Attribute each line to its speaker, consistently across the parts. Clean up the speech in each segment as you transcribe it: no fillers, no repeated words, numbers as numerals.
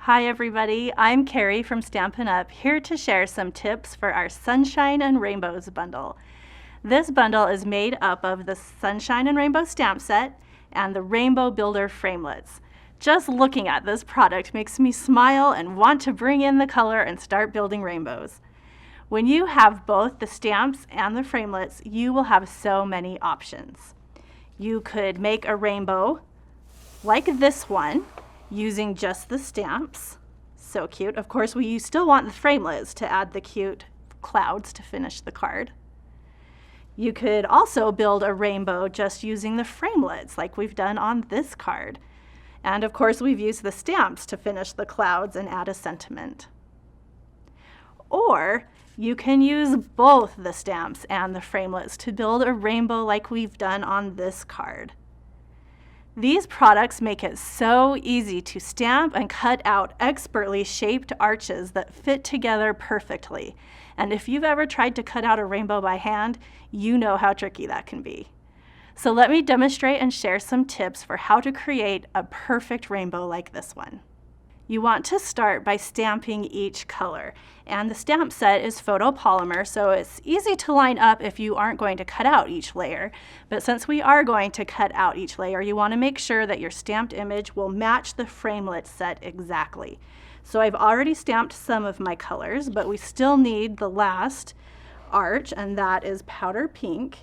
Speaker 1: Hi everybody, I'm Carrie from Stampin' Up, here to share some tips for our Sunshine and Rainbows bundle. This bundle is made up of the Sunshine and Rainbow stamp set and the Rainbow Builder Framelits. Just looking at this product makes me smile and want to bring in the color and start building rainbows. When you have both the stamps and the framelits, you will have so many options. You could make a rainbow like this one, using just the stamps. So cute. Of course, you still want the framelits to add the cute clouds to finish the card. You could also build a rainbow just using the framelits like we've done on this card. And of course, we've used the stamps to finish the clouds and add a sentiment. Or you can use both the stamps and the framelits to build a rainbow like we've done on this card. These products make it so easy to stamp and cut out expertly shaped arches that fit together perfectly. And if you've ever tried to cut out a rainbow by hand, you know how tricky that can be. So let me demonstrate and share some tips for how to create a perfect rainbow like this one. You want to start by stamping each color, and the stamp set is photopolymer, so it's easy to line up if you aren't going to cut out each layer. But since we are going to cut out each layer, you want to make sure that your stamped image will match the framelit set exactly. So I've already stamped some of my colors, but we still need the last arch, and that is powder pink.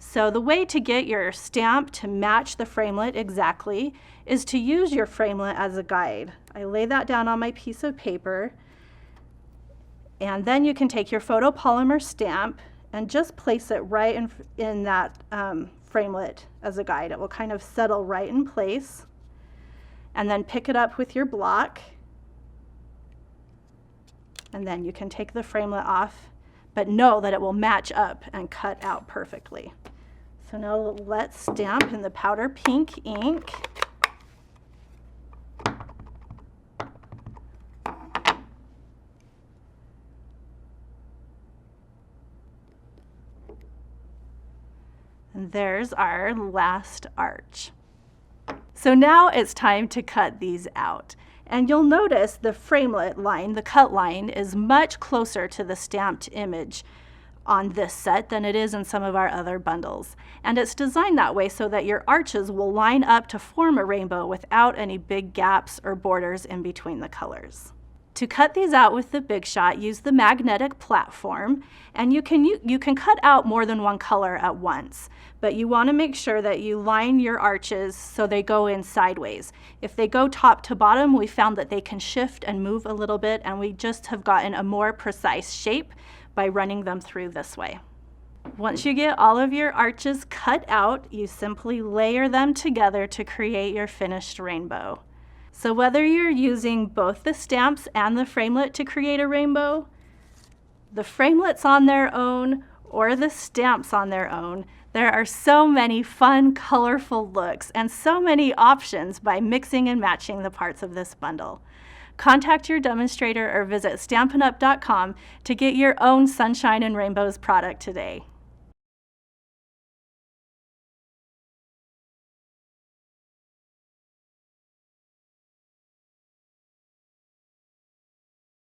Speaker 1: So the way to get your stamp to match the framelit exactly is to use your framelit as a guide. I lay that down on my piece of paper, and then you can take your photopolymer stamp and just place it right in that framelit as a guide. It will kind of settle right in place, and then pick it up with your block, and then you can take the framelit off, but know that it will match up and cut out perfectly. So now let's stamp in the powder pink ink. And there's our last arch. So now it's time to cut these out. And you'll notice the framelit line, the cut line, is much closer to the stamped image on this set than it is in some of our other bundles. And it's designed that way so that your arches will line up to form a rainbow without any big gaps or borders in between the colors. To cut these out with the Big Shot, use the magnetic platform, and you can cut out more than one color at once, but you want to make sure that you line your arches so they go in sideways. If they go top to bottom, we found that they can shift and move a little bit, and we just have gotten a more precise shape by running them through this way. Once you get all of your arches cut out, you simply layer them together to create your finished rainbow. So whether you're using both the stamps and the framelit to create a rainbow, the framelits on their own, or the stamps on their own, there are so many fun, colorful looks and so many options by mixing and matching the parts of this bundle. Contact your demonstrator or visit stampinup.com to get your own Sunshine and Rainbows product today.